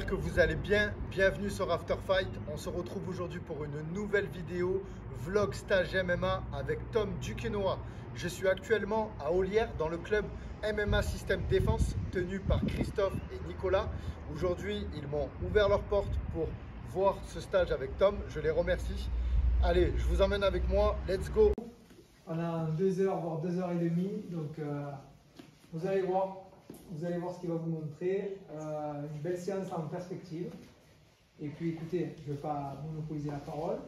que vous allez bien. Bienvenue sur After Fight. On se retrouve aujourd'hui pour une nouvelle vidéo vlog stage MMA avec Tom Duquesnoy. Je suis actuellement à Ollières dans le club MMA Système Défense tenu par Christophe et Nicolas. Aujourd'hui, ils m'ont ouvert leurs portes pour voir ce stage avec Tom. Je les remercie. Allez, je vous emmène avec moi. Let's go. On a 2 heures, voire 2 heures et demie. Donc, vous allez voir ce qu'il va vous montrer. Une belle séance en perspective. Et puis, écoutez, je ne vais pas monopoliser la parole.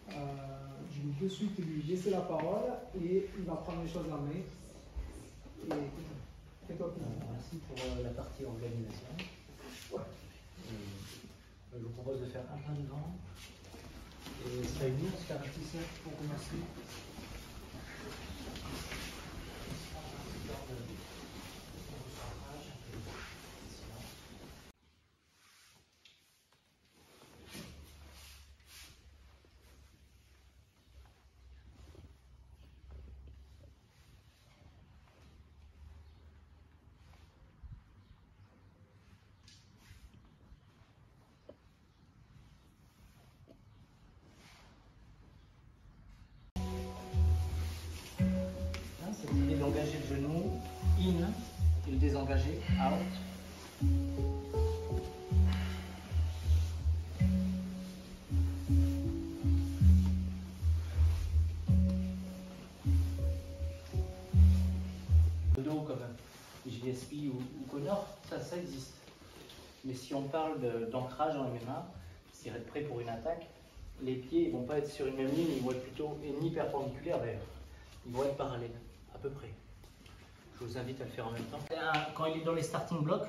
Je vais de suite lui laisser la parole et il va prendre les choses en main. Et écoute, fais-toi plaisir. Merci pour la partie organisation. Je vous propose de faire un pas devant. Et ce serait bien de faire un petit cercle pour commencer. Cette idée d'engager le genou, in, et le désengager, out. Le dos comme JSP ou Connor, ça existe. Mais si on parle d'ancrage en MMA, c'est être prêt pour une attaque, les pieds ne vont pas être sur une même ligne, ils vont être plutôt ni perpendiculaires d'ailleurs, ils vont être parallèles. À peu près. Je vous invite à le faire en même temps. Quand il est dans les starting blocks,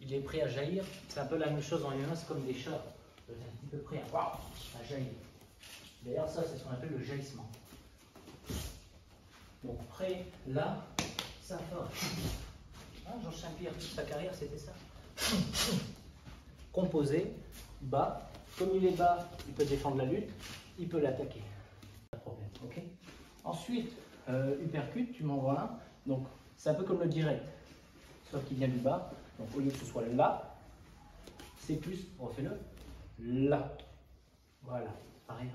il est prêt à jaillir. C'est un peu la même chose en MMA, c'est comme des chats. Un petit peu prêt à jaillir. D'ailleurs, ça, c'est ce qu'on appelle le jaillissement. Donc, prêt, là, ça fort. Georges Saint-Pierre, toute sa carrière, c'était ça. Composé, bas. Comme il est bas, il peut défendre la lutte, il peut l'attaquer. Pas de problème, ok? Ensuite, uppercut, tu m'envoies un. Donc, c'est un peu comme le direct, sauf qu'il vient du bas. Donc, au lieu que ce soit là, c'est plus, refais-le, là. Voilà, pareil.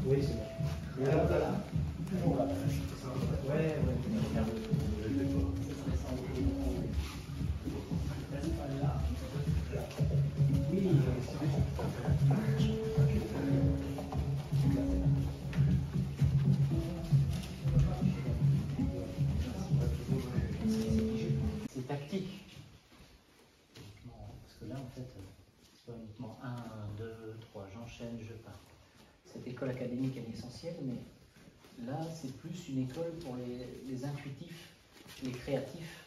Oui, c'est bon. C'est tactique. Parce que là, en fait, c'est pas uniquement 1, 2, 3, j'enchaîne, je pars. Cette école académique, elle est essentielle, mais là, c'est plus une école pour les intuitifs, les créatifs,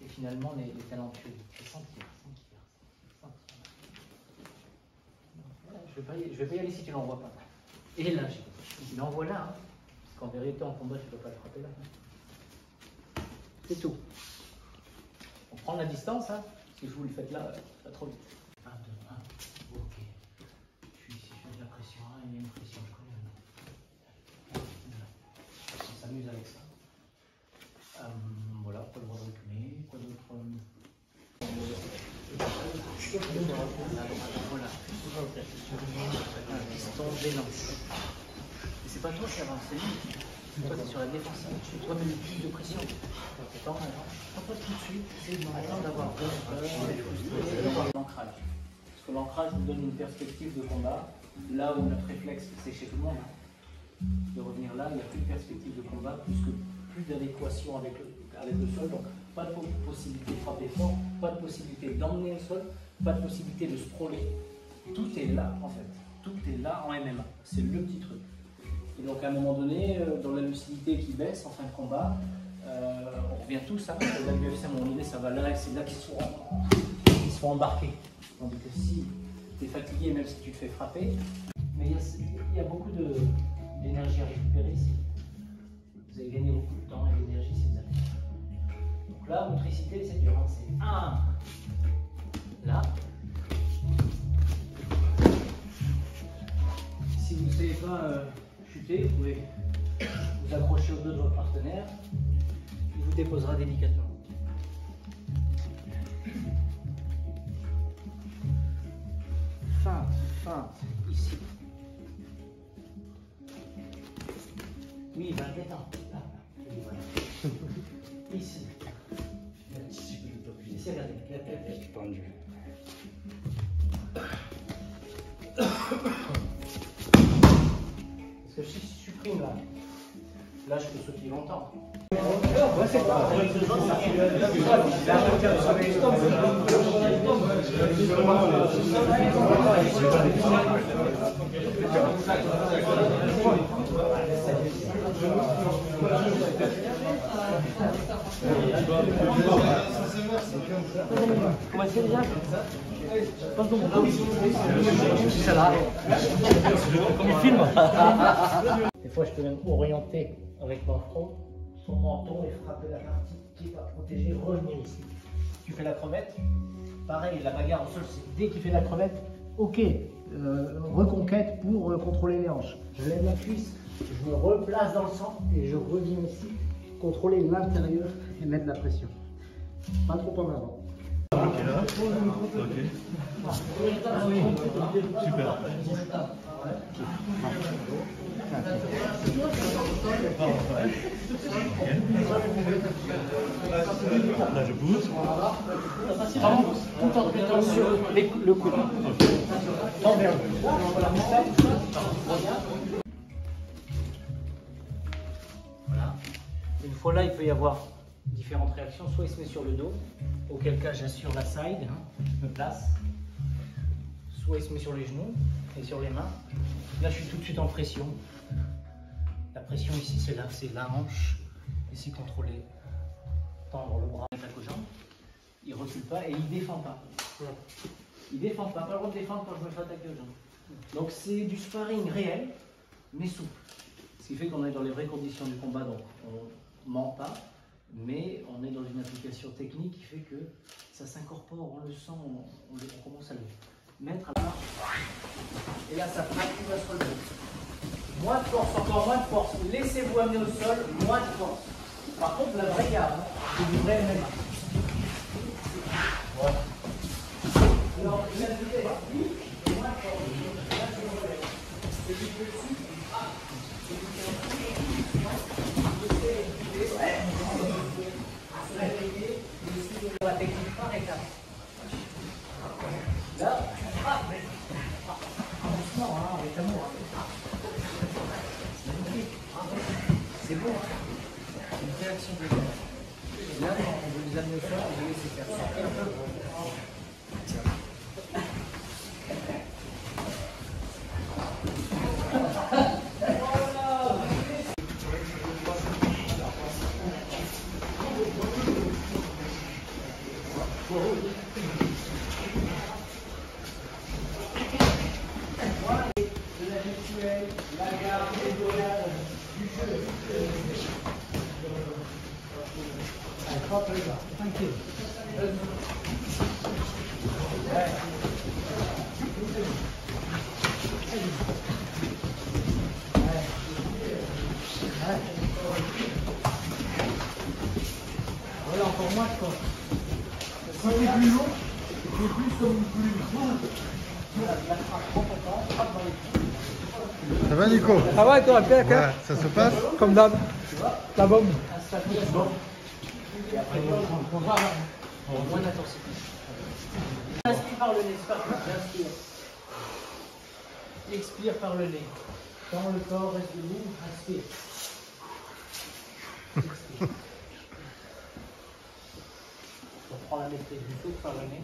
et finalement les talentueux. C'est sentir. Voilà, je vais pas y aller si tu l'envoies pas. Et là, il envoie là, hein, parce qu'en vérité, en combat, tu ne peux pas le frapper là. C'est tout. On prend la distance, hein. Si vous le faites là, ça va trop vite. 1, 2, 1, ok. Je suis ici, je fais de la pression, hein, il y a une pression, je connais. On s'amuse avec ça. Voilà, pas le droit de reculer, quoi d'autre? Voilà. Piston gênant. Et c'est pas toi qui avance, c'est lui. Toi, tu es sur la défensive. Toi, tu mets plus de pression. Pas tout de suite, c'est d'avoir l'ancrage. Parce que l'ancrage nous donne une perspective de combat. Là où notre réflexe, c'est chez tout le monde, de revenir là, il n'y a plus de perspective de combat, plus d'adéquation avec le sol. Donc, pas de possibilité de frapper fort, pas de possibilité d'emmener le sol, pas de possibilité de scroller. Tout est là en fait. Tout est là en MMA. C'est le petit truc. Et donc à un moment donné, dans la lucidité qui baisse en fin de combat, on revient tous à la UFC, à un moment donné, ça va là, c'est là qu'ils se font embarquer. Tandis que si tu es fatigué, même si tu te fais frapper, mais il y a beaucoup d'énergie à récupérer ici. Vous avez gagné beaucoup de temps et d'énergie si vous avez. Donc là, motricité, c'est dur. Hein. C'est 1. Là. Si vous ne savez pas chuter, vous pouvez vous accrocher au dos de votre partenaire. Il vous déposera délicatement. Feinte, ici. Oui, va détendre. Là. Voilà. Ici. Ici, regardez. Je suis tendu. Parce que si je supprime là je peux sauter longtemps. Comment c'est déjà? Ça là. Il filme. Des fois, je peux même orienter avec mon front son menton et frapper la partie qui va protéger, revenir ici. Tu fais la crevette, pareil, la bagarre au sol, c'est dès qu'il fait la crevette, ok, reconquête pour contrôler les hanches. Je lève la cuisse, je me replace dans le sang et je reviens ici, contrôler l'intérieur et mettre la pression. Pas trop en avant. Ok, là. Ok. Super. Là, je pousse. Tout en mettant sur le coude. Tends vers le. Voilà. Une fois là, il peut y avoir différentes réactions. Soit il se met sur le dos, auquel cas j'assure la side, je me place. Soit il se met sur les genoux et sur les mains. Là, je suis tout de suite en pression. La pression ici, c'est là, c'est la hanche. Ici, contrôler, tendre le bras, attaque aux jambes. Il recule pas et il défend pas. Il défend pas le droit de défendre quand je me fais attaquer aux jambes. Donc c'est du sparring réel, mais souple. Ce qui fait qu'on est dans les vraies conditions du combat, donc on ment pas, mais on est dans une application technique qui fait que ça s'incorpore, on le sent, on commence à le mettre à la marche. Et là, ça frappe, il va se relever. Moins de force, encore moins de force. Laissez-vous amener au sol, moins de force. Par contre, la vraie garde, c'est du vrai MMA. Voilà. Alors, il a de l'effet, moins de force. Là, je me relève. C'est du petit. C'est du petit. La technique par étape. Là, doucement, avec amour. C'est beau, c'est une réaction de l'homme. Là, quand on veut les amener au sol, on veut laisser faire sortir un peu. Tranquille. Voilà, encore moins, je pense. Quand il est plus long, c'est plus comme une plume. Ça va Nico? Ça va et toi, bien, Ouais, ça se passe? comme d'hab, la bombe. Et après, on va moins d'intensité. Inspire par le nez, c'est parti. Inspire. Expire par le nez. Tends le corps, reste debout, inspire. Expire. On prend la maîtrise du souffle par le nez.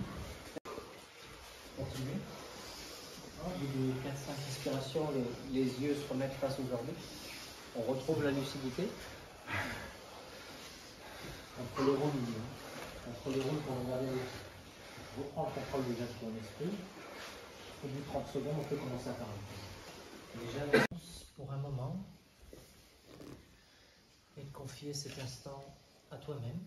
Continuez. Au bout de 4-5 respirations, les yeux se remettent face aux orbites. On retrouve la lucidité. Entre les roues, pour regarder, je reprends le contrôle déjà de ton esprit. Au bout de 30 secondes, on peut commencer à parler. Déjà, pour un moment, et confier cet instant à toi-même,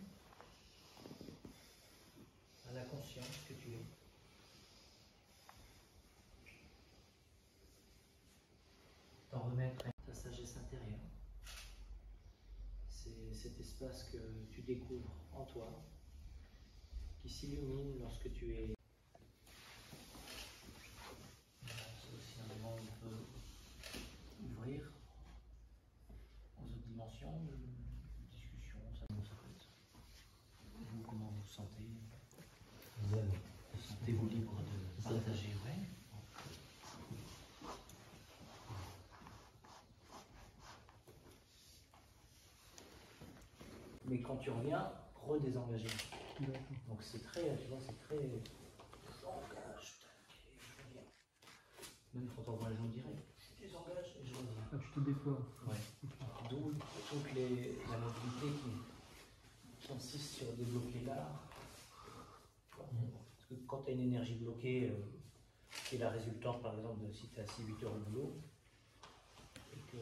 à la conscience que tu es. T'en remettre à ta sagesse intérieure. C'est cet espace que tu découvres en toi, qui s'illumine lorsque tu es. C'est aussi un moment où on peut ouvrir aux autres dimensions de discussion. Ça peut être. Vous, comment vous vous sentez? Vous sentez-vous libre de partager? Ouais. Mais quand tu reviens, redésengagé. Donc c'est très, tu vois, c'est très. J'engage, je reviens. Même quand on voit les gens direct, je désengage et je reviens. Ah, tu te déploies. Ouais. D'où toute la mobilité qui consiste sur débloquer l'art. Parce que quand tu as une énergie bloquée, qui est la résultante par exemple de si tu as 6-8 heures au boulot, et que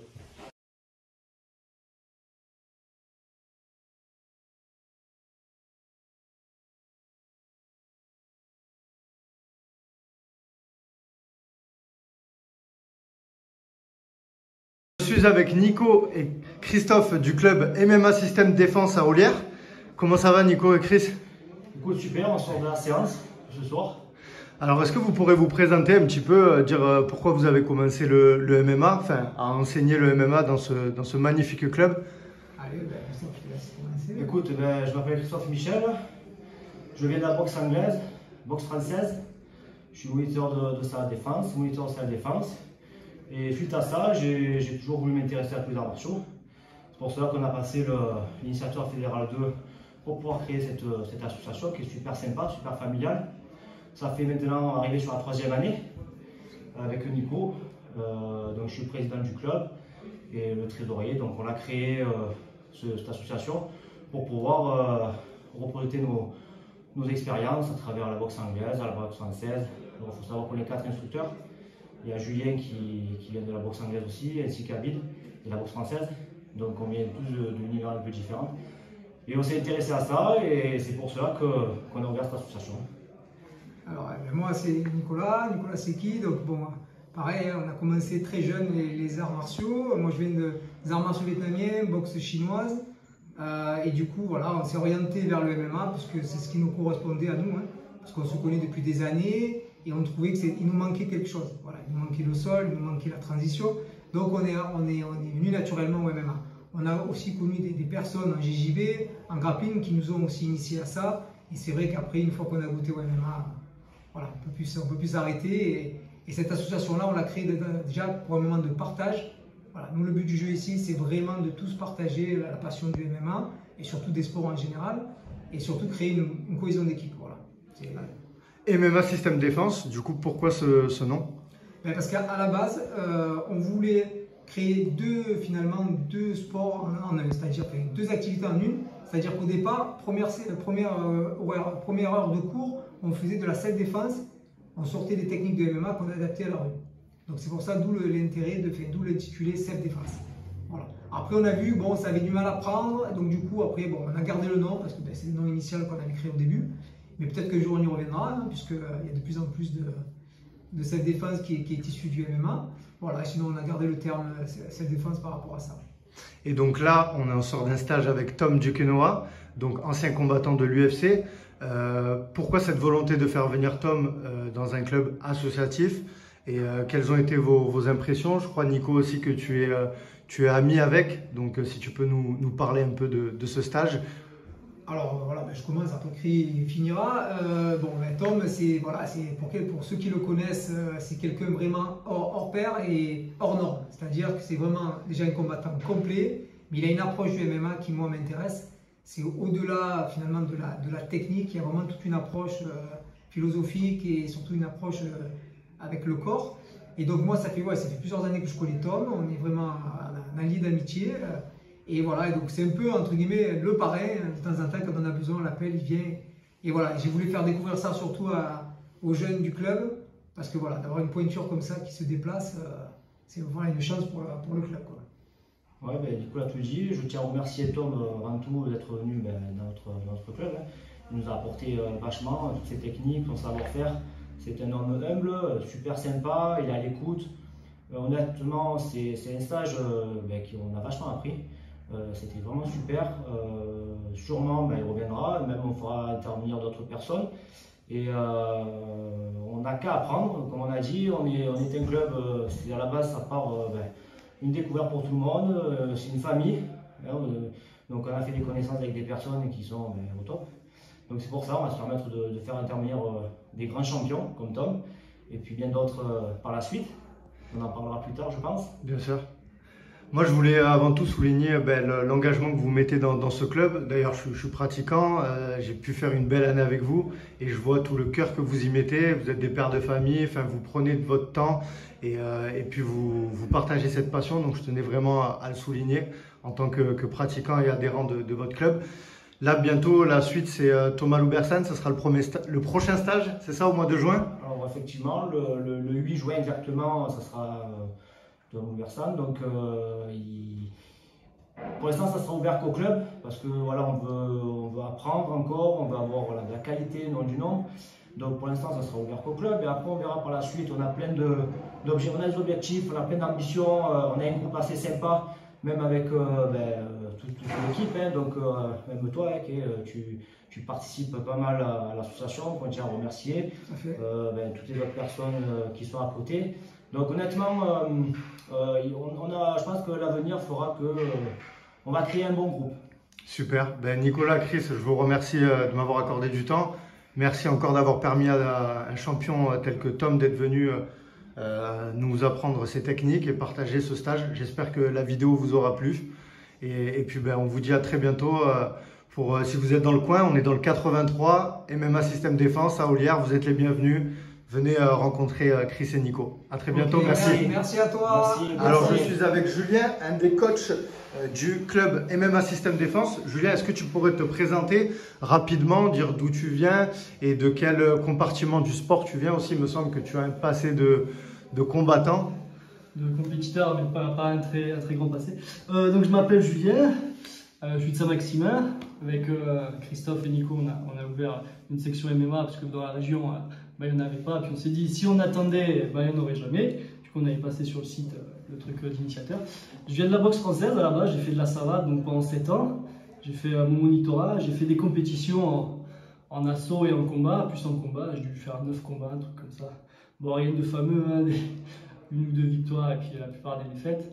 Je suis avec Nico et Christophe du club MMA System Défense à Ollières. Comment ça va Nico et Chris? Écoute, super, on sort de la séance ce soir. Alors est-ce que vous pourrez vous présenter un petit peu, dire pourquoi vous avez commencé le MMA, enfin à enseigner le MMA dans ce magnifique club? Allez, Christophe, je te laisse commencer. Écoute, je m'appelle Christophe Michel, je viens de la boxe anglaise, boxe française. Je suis moniteur de salle de défense, moniteur de salle de défense. Et suite à ça, j'ai toujours voulu m'intéresser à tous les arts martiaux. C'est pour cela qu'on a passé l'initiateur fédéral 2 pour pouvoir créer cette association qui est super sympa, super familiale. Ça fait maintenant arriver sur la 3e année avec Nico. Donc je suis président du club et le trésorier. Donc on a créé cette association pour pouvoir reproduire nos expériences à travers la boxe anglaise, la boxe française. Il faut savoir qu'on est 4 instructeurs. Il y a Julien qui vient de la boxe anglaise aussi, ainsi qu'Abid de la boxe française. Donc on vient tous d'univers un peu différents. Et on s'est intéressé à ça et c'est pour cela qu'on a ouvert cette association. Alors, moi c'est Nicolas c'est qui? Donc bon, pareil, on a commencé très jeune les arts martiaux. Moi je viens des arts martiaux vietnamiens, boxe chinoise. Et du coup, voilà, on s'est orienté vers le MMA parce que c'est ce qui nous correspondait à nous. Hein, parce qu'on se connaît depuis des années et on trouvait qu'il nous manquait quelque chose. Voilà, il nous manquait le sol, il nous manquait la transition. Donc on est venu naturellement au MMA. On a aussi connu des personnes en JJB, en grappling qui nous ont aussi initiés à ça. Et c'est vrai qu'après, une fois qu'on a goûté au MMA, voilà, on peut plus s'arrêter. Et cette association-là, on l'a créée déjà pour un moment de partage. Voilà, nous, le but du jeu ici, c'est vraiment de tous partager la passion du MMA et surtout des sports en général. Et surtout créer une cohésion d'équipe. Voilà. MMA System Défense, du coup, pourquoi ce nom? Parce qu'à la base, on voulait créer deux sports en un, c'est-à-dire deux activités en une. C'est-à-dire qu'au départ, première heure de cours, on faisait de la self-défense, on sortait des techniques de MMA qu'on adaptait à la rue. Donc c'est pour ça, d'où l'intérêt, d'où l'intitulé self-défense. Voilà. Après on a vu, bon, ça avait du mal à prendre, donc du coup après, bon, on a gardé le nom, parce que c'est le nom initial qu'on avait créé au début. Mais peut-être qu'un jour on y reviendra, hein, puisqu'il y a de plus en plus de self-défense qui est issu du MMA. Voilà, sinon on a gardé le terme self-défense par rapport à ça. Et donc là, on en sort d'un stage avec Tom Duquesnoy, donc ancien combattant de l'UFC. Pourquoi cette volonté de faire venir Tom dans un club associatif? Et quelles ont été vos impressions? Je crois, Nico, aussi que tu es ami avec. Donc si tu peux nous parler un peu de ce stage. Alors voilà, je commence, après il finira. Tom, pour ceux qui le connaissent, c'est quelqu'un vraiment hors pair et hors norme. C'est-à-dire que c'est vraiment déjà un combattant complet, mais il a une approche du MMA qui moi m'intéresse. C'est au-delà finalement de la technique, il y a vraiment toute une approche philosophique et surtout une approche avec le corps. Et donc moi, ça fait plusieurs années que je connais Tom, on est vraiment un allié d'amitié. Et voilà, et donc c'est un peu, entre guillemets, le parrain. De temps en temps, quand on a besoin, on l'appelle, il vient. Et voilà, j'ai voulu faire découvrir ça surtout aux jeunes du club, parce que voilà, d'avoir une pointure comme ça qui se déplace, c'est vraiment une chance pour le club, quoi. Ouais, ben, du coup, là, tu le dis, je tiens à remercier Tom avant tout d'être venu dans notre club. Hein. Il nous a apporté vachement toutes ses techniques, son savoir-faire. C'est un homme humble, super sympa, il est à l'écoute. Honnêtement, c'est un stage qu'on a vachement appris. C'était vraiment super. Sûrement, il reviendra, même on fera intervenir d'autres personnes. Et on n'a qu'à apprendre, comme on a dit, on est un club, à la base, ça part une découverte pour tout le monde, c'est une famille. Donc on a fait des connaissances avec des personnes qui sont au top. Donc c'est pour ça, on va se permettre de faire intervenir des grands champions comme Tom, et puis bien d'autres par la suite. On en parlera plus tard, je pense. Bien sûr. Moi, je voulais avant tout souligner l'engagement que vous mettez dans ce club. D'ailleurs, je suis pratiquant, j'ai pu faire une belle année avec vous et je vois tout le cœur que vous y mettez. Vous êtes des pères de famille, enfin, vous prenez de votre temps et puis vous partagez cette passion. Donc, je tenais vraiment à le souligner en tant que pratiquant et adhérent de votre club. Là, bientôt, la suite, c'est Thomas Loubersan. Ce sera le prochain stage, c'est ça, au mois de juin? Alors, effectivement, le 8 juin exactement, ça sera Thomas Loubersan. Donc, pour l'instant, ça sera ouvert qu'au club parce que voilà, on veut apprendre encore, on veut avoir de la qualité, non du nombre. Donc, pour l'instant, ça sera ouvert qu'au club et après, on verra par la suite. On a plein d'objectifs, on a des objectifs, on a plein d'ambitions, on a un groupe assez sympa, même avec toute l'équipe, hein, donc même toi, tu participes pas mal à l'association, qu'on tient à remercier, toutes les autres personnes qui sont à côté. Donc honnêtement, je pense que l'avenir fera qu'on va créer un bon groupe. Super. Nicolas, Chris, je vous remercie de m'avoir accordé du temps. Merci encore d'avoir permis à un champion tel que Tom d'être venu nous apprendre ses techniques et partager ce stage. J'espère que la vidéo vous aura plu. Et puis on vous dit à très bientôt. Si vous êtes dans le coin, on est dans le 83, MMA Système Défense à Ollières. Vous êtes les bienvenus. Venez rencontrer Chris et Nico. À très bientôt. Merci. Merci à toi. Merci. Alors, je suis avec Julien, un des coachs du club MMA Système Défense. Julien, est-ce que tu pourrais te présenter rapidement, dire d'où tu viens et de quel compartiment du sport tu viens aussi? Il me semble que tu as un passé de combattant. De compétiteur, mais pas un très grand passé. Donc je m'appelle Julien, je suis de Saint-Maximin. Avec Christophe et Nico, on a ouvert une section MMA parce que dans la région, il n'y en avait pas. Puis on s'est dit, si on attendait, il n'y en aurait jamais. Du coup, on avait passé sur le site le truc d'initiateur. Je viens de la boxe française à la base, j'ai fait de la savate donc pendant 7 ans. J'ai fait mon monitorat, j'ai fait des compétitions en assaut et en combat. Plus en combat, j'ai dû faire 9 combats, un truc comme ça. Bon, rien de fameux, hein, une ou deux victoires et puis la plupart des défaites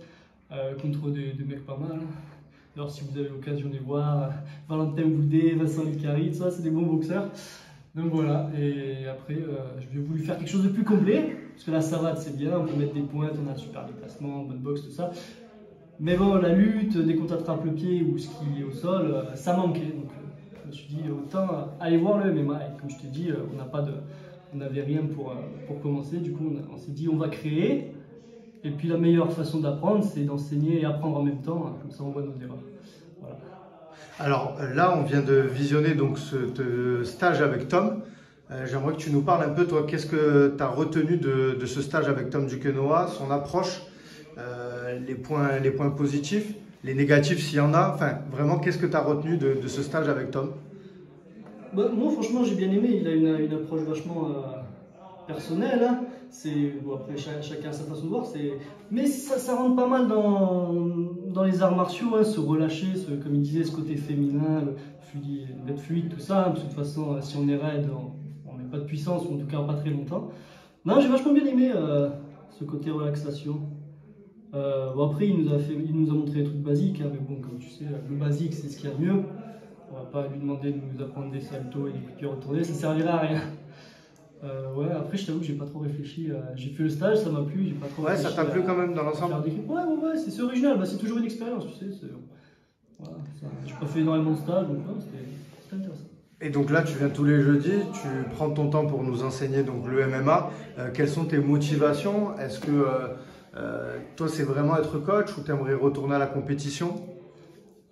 contre des mecs pas mal. Alors si vous avez l'occasion de les voir, Valentin Boudet, Vincent Licari, tout ça c'est des bons boxeurs. Donc voilà, et après j'ai voulu faire quelque chose de plus complet, parce que la savate c'est bien, on peut mettre des pointes, on a un super déplacement, bonne boxe, tout ça. Mais bon, la lutte, dès qu'on t'attrape le pied ou ce qui est au sol, ça manquait. Donc je me suis dit autant aller voir le MMA, et comme je t'ai dit, on n'avait rien pour commencer, du coup on s'est dit on va créer, et puis la meilleure façon d'apprendre c'est d'enseigner et apprendre en même temps, comme ça on voit nos erreurs. Voilà. Alors là on vient de visionner donc ce stage avec Tom. J'aimerais que tu nous parles un peu, toi, qu'est-ce que tu as retenu de ce stage avec Tom Duquesnoy, son approche, les points positifs, les négatifs s'il y en a, enfin vraiment qu'est-ce que tu as retenu de ce stage avec Tom? Moi franchement j'ai bien aimé, il a une approche vachement personnelle, hein. Bon, après chacun a sa façon de voir, mais ça rentre pas mal dans les arts martiaux, hein, se relâcher, comme il disait, ce côté féminin, d'être fluide, tout ça, hein, parce que de toute façon si on est raide, on n'a pas de puissance, ou en tout cas pas très longtemps. Non, j'ai vachement bien aimé ce côté relaxation. Bon, après il nous a montré des trucs basiques, hein, mais bon, comme tu sais, le basique c'est ce qu'il y a de mieux. On va pas lui demander de nous apprendre des saltos et des pieds retournés, ça servira à rien. Ouais, après je t'avoue que j'ai pas trop réfléchi. J'ai fait le stage, ça m'a plu, j'ai pas trop réfléchi. Ouais, ça t'a plu quand même dans l'ensemble? Ouais, c'est original, c'est toujours une expérience, tu sais. Voilà, j'ai pas fait énormément de stages, donc c'était intéressant. Et donc là, tu viens tous les jeudis, tu prends ton temps pour nous enseigner donc, le MMA. Quelles sont tes motivations? Est-ce que toi, c'est vraiment être coach ou tu aimerais retourner à la compétition?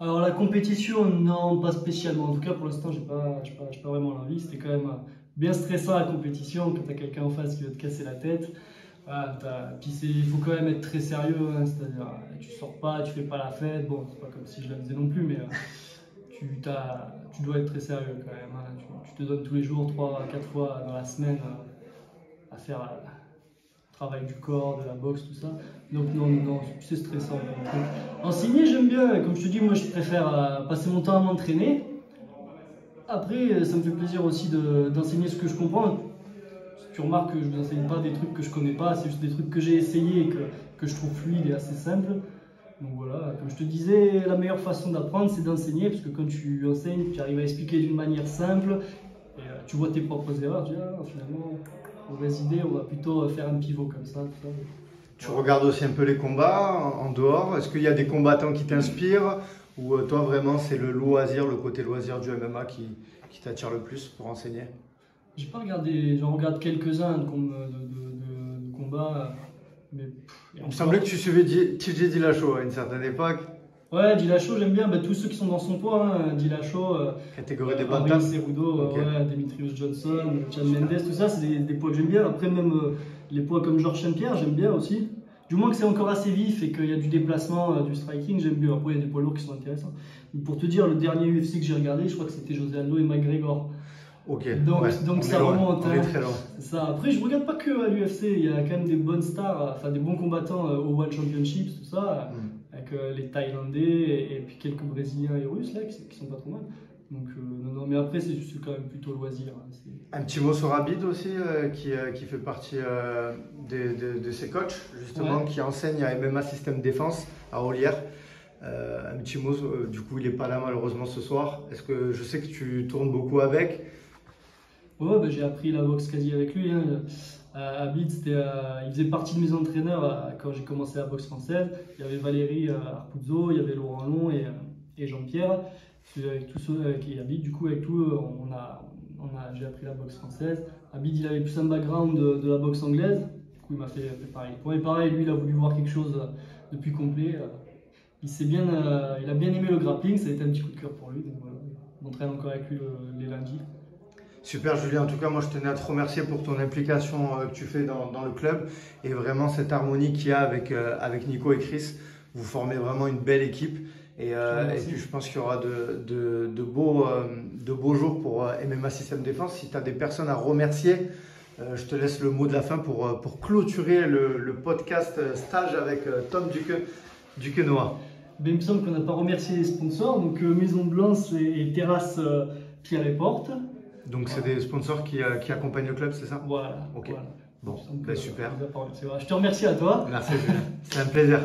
Alors la compétition, non, pas spécialement. En tout cas, pour l'instant, j'ai pas vraiment l'envie. C'était quand même bien stressant la compétition quand tu as quelqu'un en face qui va te casser la tête. Voilà, puis il faut quand même être très sérieux, hein, c'est-à-dire tu sors pas, tu fais pas la fête. Bon, c'est pas comme si je la faisais non plus, mais tu dois être très sérieux quand même. Hein. Tu te donnes tous les jours, 3-4 fois dans la semaine à faire le travail du corps, de la boxe, tout ça. Donc non, c'est stressant. Donc, enseigner, j'aime bien. Comme je te dis, moi je préfère passer mon temps à m'entraîner. Après, ça me fait plaisir aussi d'enseigner ce que je comprends. Tu remarques que je ne vous enseigne pas des trucs que je connais pas, c'est juste des trucs que j'ai essayé et que je trouve fluide et assez simple. Donc voilà, comme je te disais, la meilleure façon d'apprendre, c'est d'enseigner, parce que quand tu enseignes, tu arrives à expliquer d'une manière simple, et tu vois tes propres erreurs, tu dis, ah, finalement, mauvaise idée, on va plutôt faire un pivot comme ça. Tout ça. Tu regardes aussi un peu les combats en dehors. Est-ce qu'il y a des combattants qui t'inspirent ou toi vraiment c'est le loisir, le côté loisir du MMA qui t'attire le plus pour enseigner? J'ai pas regardé, j'en regarde quelques-uns de combats, mais... Il me semblait que tu suivais TJ Dillashaw à une certaine époque. Ouais, Dillashaw, j'aime bien, tous ceux qui sont dans son poids, hein, Dillashaw, catégorie des Henry bantams. Cejudo, Okay. ouais, Demetrius Johnson, Chad Mendes, tout ça, c'est des poids que j'aime bien. Après, même les poids comme Georges Saint-Pierre, j'aime bien aussi. Du moins que c'est encore assez vif et qu'il y a du déplacement, du striking, j'aime bien. Après, il y a des poids lourds qui sont intéressants. Mais pour te dire, le dernier UFC que j'ai regardé, je crois que c'était José Aldo et McGregor. Ok, Donc ça remonte. On est très loin. Ça. Après, je regarde pas que à l'UFC, il y a quand même des bonnes stars, enfin des bons combattants au One Championships, tout ça, avec les Thaïlandais et puis quelques Brésiliens et Russes là qui sont pas trop mal. Donc non, mais après c'est quand même plutôt loisir. Hein, un petit mot sur Abid aussi, qui fait partie de ses coachs, justement, ouais. Qui enseigne à MMA System Défense à Olière. Un petit mot, du coup il n'est pas là malheureusement ce soir. Est-ce que je sais que tu tournes beaucoup avec? Ouais, bah, j'ai appris la boxe quasi avec lui. Hein. Abid, il faisait partie de mes entraîneurs quand j'ai commencé la boxe française. Il y avait Valérie Arpuzzo, il y avait Laurent Long et Jean-Pierre. Avec tous ceux qui habitent, du coup, avec tout, j'ai appris la boxe française. Abid, il avait plus un background de la boxe anglaise. Du coup, il m'a fait pareil. Et pareil, lui, il a voulu voir quelque chose de plus complet. Il a bien aimé le grappling, ça a été un petit coup de cœur pour lui. Donc voilà, on entraîne encore avec lui les lundis. Super Julien, en tout cas moi je tenais à te remercier pour ton implication que tu fais dans le club et vraiment cette harmonie qu'il y a avec Nico et Chris. Vous formez vraiment une belle équipe et puis je pense qu'il y aura de beaux jours pour MMA System Défense. Si tu as des personnes à remercier, je te laisse le mot de la fin pour clôturer le podcast stage avec Tom Duquesnoy. Ben, il me semble qu'on n'a pas remercié les sponsors, donc Maison Blanche et Terrasse Pierre et Porte. Donc c'est des sponsors qui accompagnent le club, c'est ça? Voilà. Ok. Voilà. Bon, ben super. Je te remercie à toi. Merci Julien, c'est un plaisir.